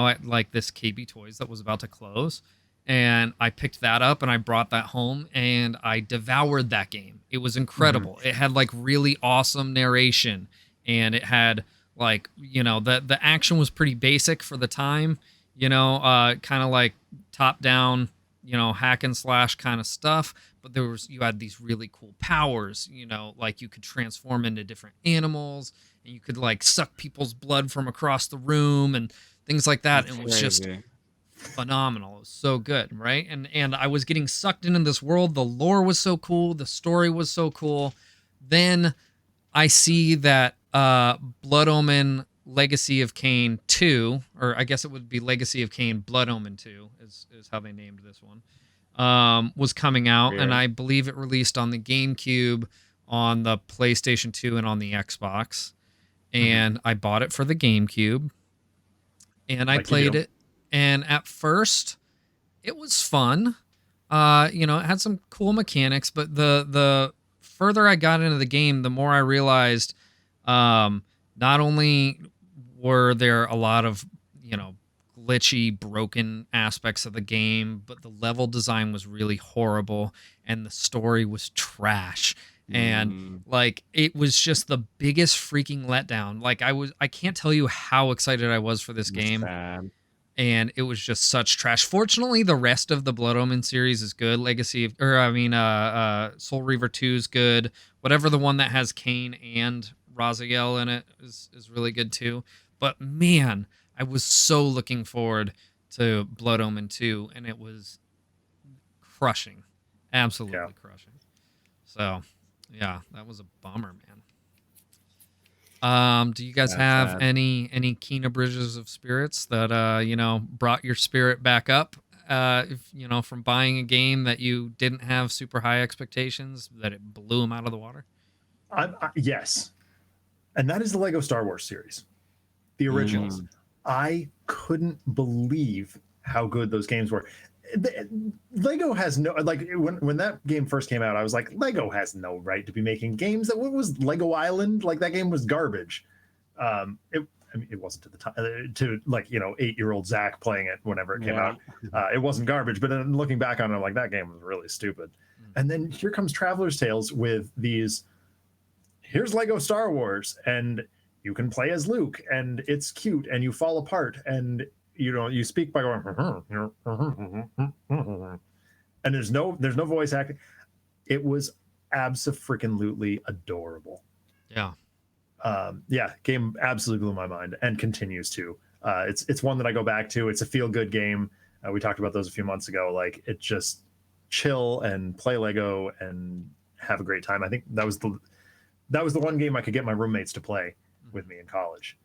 at like this KB Toys that was about to close. And I picked that up and I brought that home and I devoured that game. It was incredible. It had like really awesome narration, and it had the action was pretty basic for the time, kind of like top down, hack and slash kind of stuff. but you had these really cool powers, you know, like you could transform into different animals, and you could like suck people's blood from across the room and things like that. That's And it was just crazy. phenomenal. It was so good, right? And I was getting sucked into this world. The lore was so cool. The story was so cool. Then I see that Blood Omen Legacy of Kain 2, or I guess it would be Legacy of Kain Blood Omen 2 is how they named this one, was coming out. Weird. And I believe it released on the GameCube, on the PlayStation 2, and on the Xbox. And I bought it for the GameCube, and I played it. And at first, it was fun. You know, it had some cool mechanics, but the further I got into the game, the more I realized not only were there a lot of, you know, glitchy, broken aspects of the game, but the level design was really horrible and the story was trash. And like, it was just the biggest freaking letdown. Like, I can't tell you how excited I was for this game. Sad. And it was just such trash. Fortunately, the rest of the Blood Omen series is good. Soul Reaver 2 is good. Whatever the one that has Kain and Raziel in it is really good too. But man, I was so looking forward to Blood Omen 2, and it was crushing. Absolutely crushing. So, yeah, that was a bummer, man. Do you guys have any Kina Bridges of Spirits that you know, brought your spirit back up? If you know, from buying a game that you didn't have super high expectations, that it blew them out of the water? Yes, and that is the Lego Star Wars series, the originals. I couldn't believe how good those games were. Lego has no, like, when that game first came out, I was like, Lego has no right to be making games. What was Lego Island? Like, that game was garbage. I mean, it wasn't to the time, to, like, you know, 8-year-old Zach playing it whenever it came out. It wasn't garbage, but then looking back on it, I'm like, that game was really stupid. And then here comes Traveler's Tales with these, here's Lego Star Wars, and you can play as Luke, and it's cute, and you fall apart, and you know, you speak by going, and there's no voice acting. It was abso-freaking-lutely adorable. Yeah. Game absolutely blew my mind and continues to. It's one that I go back to. It's a feel-good game. We talked about those a few months ago. Like, it just chill and play Lego and have a great time. I think that was the one game I could get my roommates to play with me in college.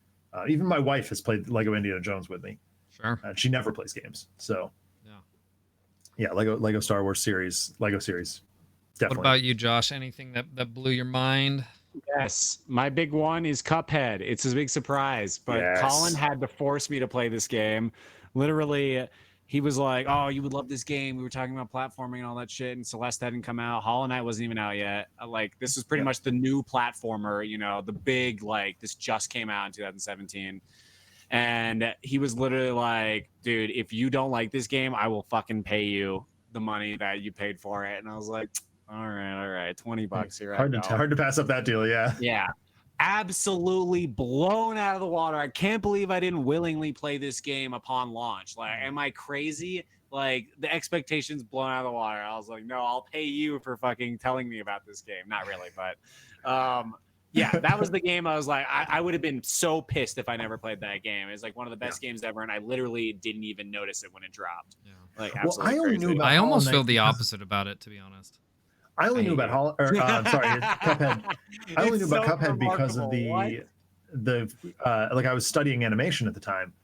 Even my wife has played Lego Indiana Jones with me. Sure. She never plays games. So yeah, Lego Star Wars series, Lego series. Definitely. What about you, Josh? Anything that blew your mind? Yes, my big one is Cuphead. It's a big surprise, but Colin had to force me to play this game. Literally, he was like, "Oh, you would love this game." We were talking about platforming and all that shit, and Celeste hadn't come out. Hollow Knight wasn't even out yet. Like, this was pretty much the new platformer, you know, the big, like, this just came out in 2017. And he was literally like, "Dude, if you don't like this game, I will fucking pay you the money that you paid for it." And I was like, all right, $20 here. Hard to pass up that deal. Yeah. Absolutely blown out of the water. I can't believe I didn't willingly play this game upon launch. Like, am I crazy? Like, the expectations blown out of the water. I was like, no, I'll pay you for fucking telling me about this game. Not really, but yeah, that was the game. I was like, I would have been so pissed if I never played that game. It's like one of the best games ever, and I literally didn't even notice it when it dropped. Like, I only knew about I almost feel the opposite about it, to be honest. I only knew about Cuphead. I only knew about Cuphead because of the like, I was studying animation at the time,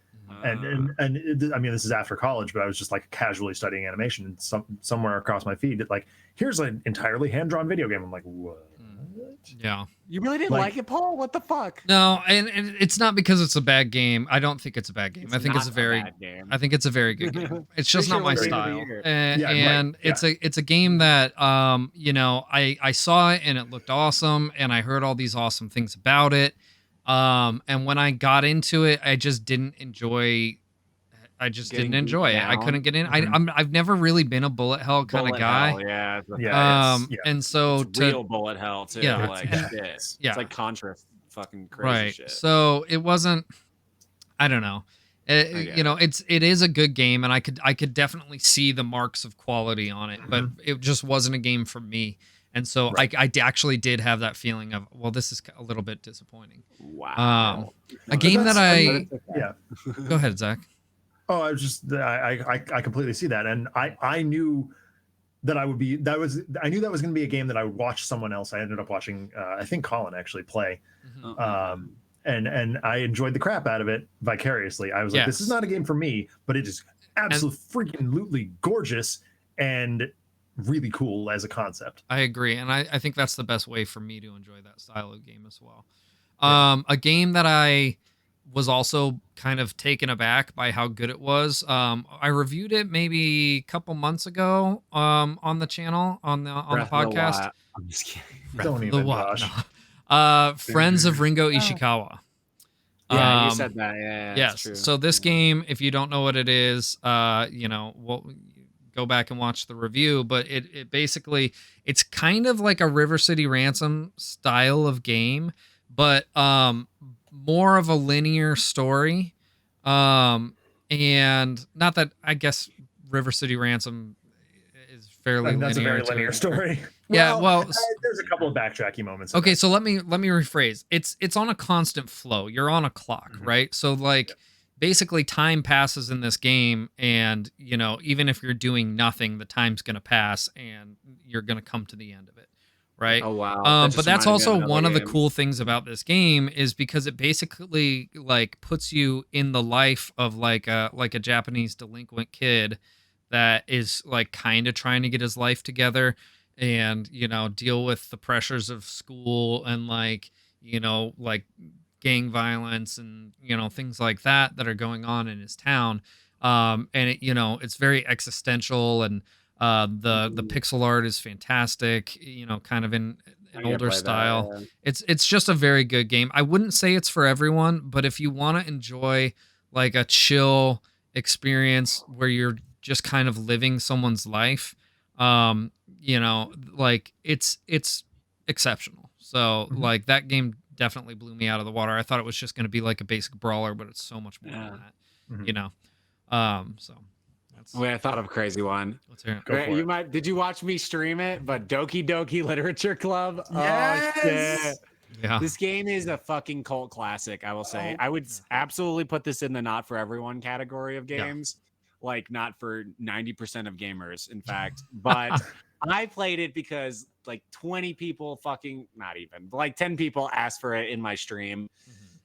and I mean, this is after college, but I was just like casually studying animation, and somewhere across my feed, like, here's an entirely hand-drawn video game. I'm like, what? Yeah. You really didn't like it, Paul? What the fuck? No, and it's not because it's a bad game. I don't think it's a bad game. I think it's a very good game. It's just not my style. And it's a game that you know, I saw it and it looked awesome, and I heard all these awesome things about it. And when I got into it, I just didn't enjoy it. I couldn't get in. I've never really been a bullet hell kind of guy. And so it's real bullet hell too. Yeah, like, it's like Contra fucking crazy shit. So it wasn't, I don't know. You know, it is a good game, and I could definitely see the marks of quality on it, but it just wasn't a game for me. And so I actually did have that feeling of, well, this is a little bit disappointing. Wow. A game that yeah. Go ahead, Zach. Oh, I completely see that, and I knew that I knew that was going to be a game that I would watch someone else. I ended up watching I think Colin actually play, and I enjoyed the crap out of it vicariously. I was like, this is not a game for me, but it is absolutely freaking gorgeous and really cool as a concept. I agree, and I think that's the best way for me to enjoy that style of game as well. A game that I was also kind of taken aback by how good it was. I reviewed it maybe a couple months ago on the channel on the podcast. I'm just kidding. Don't even, Josh. No. Friends of Ringo Ishikawa. Yeah, you said that. Yeah, yes. True. So this game, if you don't know what it is, you know, we'll go back and watch the review. But it basically, it's kind of like a River City Ransom style of game, but more of a linear story. And not that, I guess River City Ransom is fairly linear. That's a very linear story. Yeah, well, there's a couple of backtracky moments. Okay, so let me rephrase. It's on a constant flow. You're on a clock, right? So like basically time passes in this game, and you know, even if you're doing nothing, the time's gonna pass and you're gonna come to the end of it. Right. Oh wow. But that's also one of the cool things about this game is because it basically like puts you in the life of like a Japanese delinquent kid that is like kind of trying to get his life together and, you know, deal with the pressures of school and like, you know, like gang violence and, you know, things like that are going on in his town. And it, you know, it's very existential, and the pixel art is fantastic, you know, kind of in an older style. It's just a very good game. I wouldn't say it's for everyone, but if you want to enjoy like a chill experience where you're just kind of living someone's life, you know, like it's exceptional. So like that game definitely blew me out of the water. I thought it was just going to be like a basic brawler, but it's so much more than that, you know? So wait, I thought of a crazy one. Let's hear it. Go for it. Did you watch me stream it? But Doki Doki Literature Club. Yes! Oh, shit. Yeah. This game is a fucking cult classic, I will say. I would absolutely put this in the not for everyone category of games. Like not for 90% of gamers, in fact. But I played it because like 20 people fucking, not even, but like 10 people asked for it in my stream.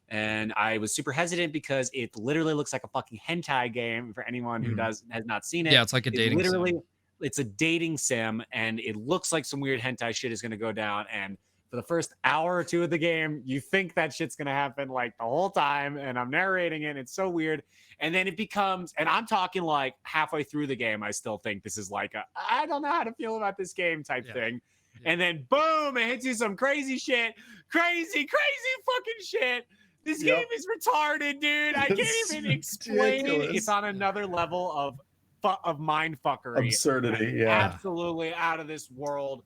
And I was super hesitant because it literally looks like a fucking hentai game for anyone who has not seen it. Yeah, it's like a dating sim. It's a dating sim, and it looks like some weird hentai shit is going to go down. And for the first hour or two of the game, you think that shit's going to happen like the whole time. And I'm narrating it. And it's so weird. And then it becomes, and I'm talking like halfway through the game, I still think this is like a, I don't know how to feel about this game type thing. And then boom, it hits you some crazy shit. Crazy fucking shit. This game is retarded, dude. I can't even explain it. It's on another level of mind fuckery. Absurdity, Absolutely out of this world.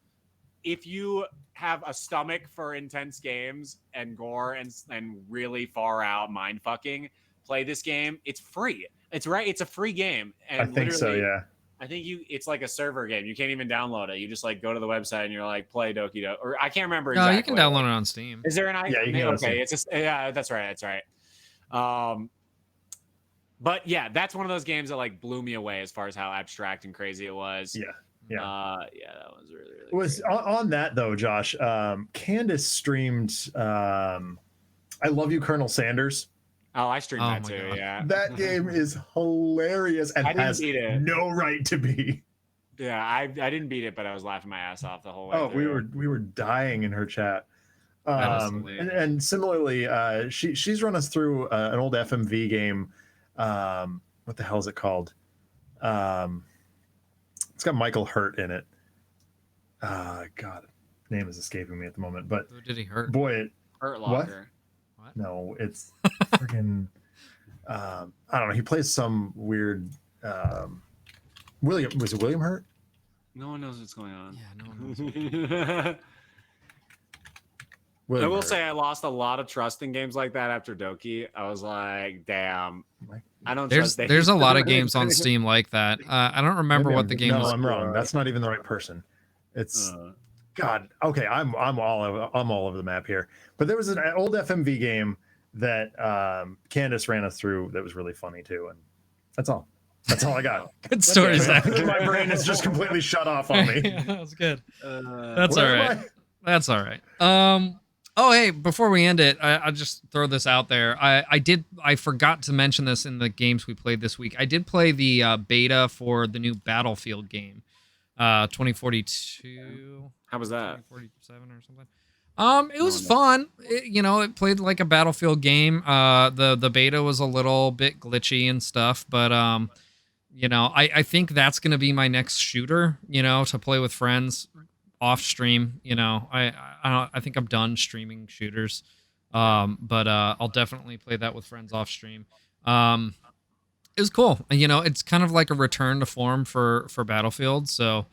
If you have a stomach for intense games and gore and really far out mind fucking, play this game. It's free. It's a free game. And I think so, yeah. I think it's like a server game. You can't even download it. You just like go to the website and you're like play Doki Doki. Or I can't remember exactly. No, you can download it on Steam. Is there an Yeah, you can. Okay, it's just that's right. That's right. But yeah, that's one of those games that like blew me away as far as how abstract and crazy it was. Yeah. That was really was on that though, Josh. Candace streamed I Love You, Colonel Sanders. Oh, I streamed that too. God. Yeah, that game is hilarious and has no right to be. Yeah, I didn't beat it, but I was laughing my ass off the whole way. Oh, through. we were dying in her chat. And similarly, she's run us through an old FMV game. What the hell is it called? It's got Michael Hurt in it. God, name is escaping me at the moment. But who did he hurt? Boy, Hurt Locker. What? No, it's freaking. I don't know. He plays some weird. Was it William Hurt? No one knows what's going on. Yeah, no one knows. Would I have will hurt. say I lost a lot of trust in games like that after Doki. I was like, damn, I don't trust There's a lot of games on Steam like that. I don't remember Maybe what the game no, was. I'm wrong. That's not even the right person. It's God. Okay, I'm all over the map here. But there was an old FMV game that Candace ran us through that was really funny too, and that's all. That's all I got. Good story, Zach. My brain is just completely shut off on me. Yeah, that was good. That's all Where am right. I? That's all right. Oh, hey, before we end it, I'll just throw this out there. I forgot to mention this in the games we played this week. I did play the beta for the new Battlefield game, 2042. How was that? 2047 or something. It was fun. It played like a Battlefield game. The beta was a little bit glitchy and stuff, but I think that's gonna be my next shooter. To play with friends off stream. I think I'm done streaming shooters. But I'll definitely play that with friends off stream. It was cool. It's kind of like a return to form for Battlefield. So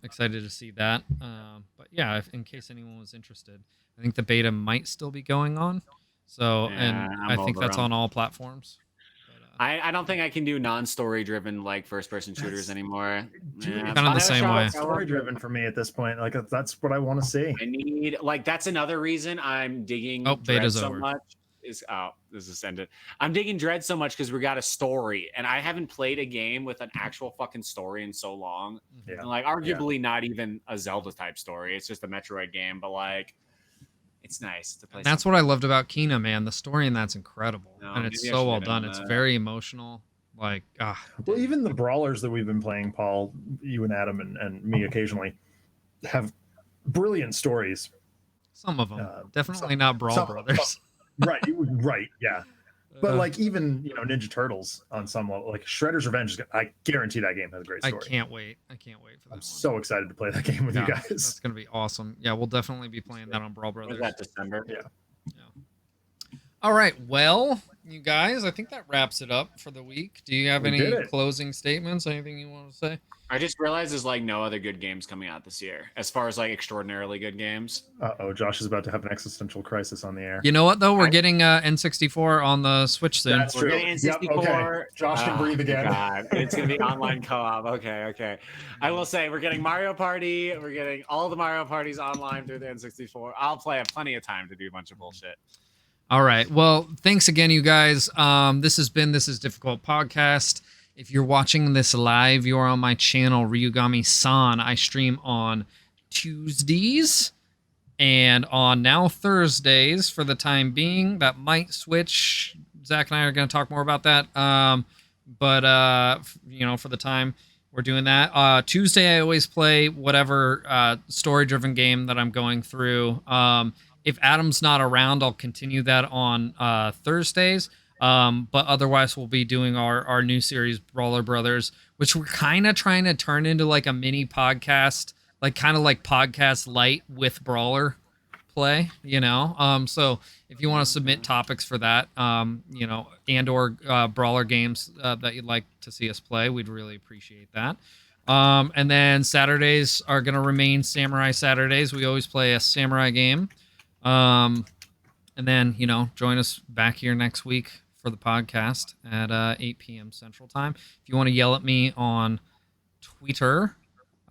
excited to see that. But yeah, in case anyone was interested, I think the beta might still be going on. So, and I think that's on all platforms. I don't think I can do non-story driven like first-person shooters anymore. Kind of the same way. Story driven for me at this point. Like that's what I want to see. I need that's another reason I'm digging Dread so much. This is ended. I'm digging Dread so much because we got a story, and I haven't played a game with an actual fucking story in so long. Yeah. And arguably not even a Zelda type story. It's just a Metroid game, but it's nice to play. That's what I loved about Kina, man. The story in that's incredible, and it's so well done. It's very emotional. Well, even the brawlers that we've been playing, Paul, you and Adam and me occasionally, have brilliant stories. Some of them, definitely not Brawl Brothers. Right, yeah. But even Ninja Turtles on some level, like Shredder's Revenge, I guarantee that game has a great story. I can't wait for that. I'm so excited to play that game with you guys. That's gonna be awesome. Yeah, we'll definitely be playing that on Brawl Brothers. Was that December? Yeah. All right, well, you guys, I think that wraps it up for the week. Do you have any closing statements? Anything you want to say? I just realized there's no other good games coming out this year, as far as extraordinarily good games. Josh is about to have an existential crisis on the air. You know what though? We're getting N64 on the Switch soon. That's true. N64. Yep, okay. Josh can breathe again. God. It's gonna be online co-op. Okay. I will say we're getting Mario Party. We're getting all the Mario Parties online through the N64. I'll play. I have plenty of time to do a bunch of bullshit. All right. Well, thanks again, you guys. This is Difficult Podcast. If you're watching this live, you're on my channel, Ryugami-san. I stream on Tuesdays and on now Thursdays for the time being. That might switch. Zach and I are going to talk more about that. But for the time, we're doing that. Tuesday, I always play whatever story-driven game that I'm going through. If Adam's not around, I'll continue that on Thursdays. But otherwise, we'll be doing our new series, Brawler Brothers, which we're kind of trying to turn into a mini podcast, kind of like podcast light with Brawler play, So if you want to submit topics for that, and or Brawler games that you'd like to see us play, we'd really appreciate that. And then Saturdays are going to remain Samurai Saturdays. We always play a Samurai game. And then, join us back here next week for the podcast at 8 p.m. Central Time. If you want to yell at me on Twitter,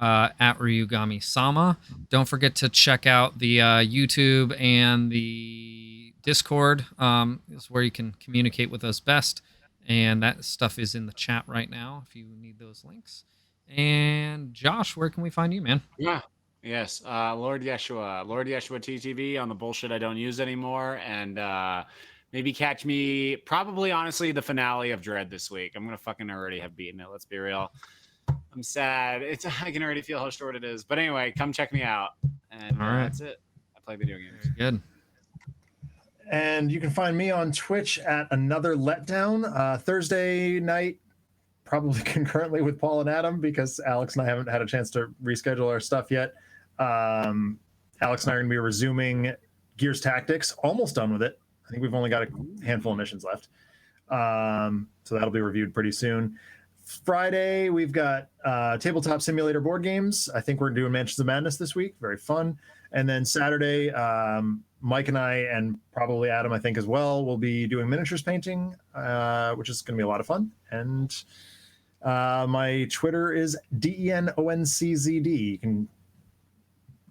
at Ryugami-sama. Don't forget to check out the YouTube and the Discord. Is where you can communicate with us best. And that stuff is in the chat right now if you need those links. And Josh, where can we find you, man? Yeah. Yes, Lord Yeshua TTV on the bullshit I don't use anymore, and maybe catch me probably honestly the finale of Dread this week. I'm gonna fucking already have beaten it. Let's be real. I'm sad. I can already feel how short it is. But anyway, come check me out. And that's it. I play video games. Very good. And you can find me on Twitch at Another Letdown Thursday night. Probably concurrently with Paul and Adam because Alex and I haven't had a chance to reschedule our stuff yet. Alex and I are going to be resuming Gears Tactics. Almost done with it. I think we've only got a handful of missions left. So that'll be reviewed pretty soon. Friday, we've got tabletop simulator board games. I think we're doing Mansions of Madness this week. Very fun. And then Saturday, Mike and I, and probably Adam, I think as well, will be doing miniatures painting, which is going to be a lot of fun. And my Twitter is DENONCZD. You can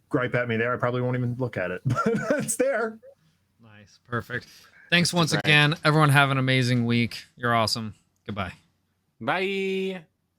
gripe at me there. I probably won't even look at it, but it's there. Nice. Perfect. Thanks once again. Everyone have an amazing week. You're awesome. Goodbye. Bye.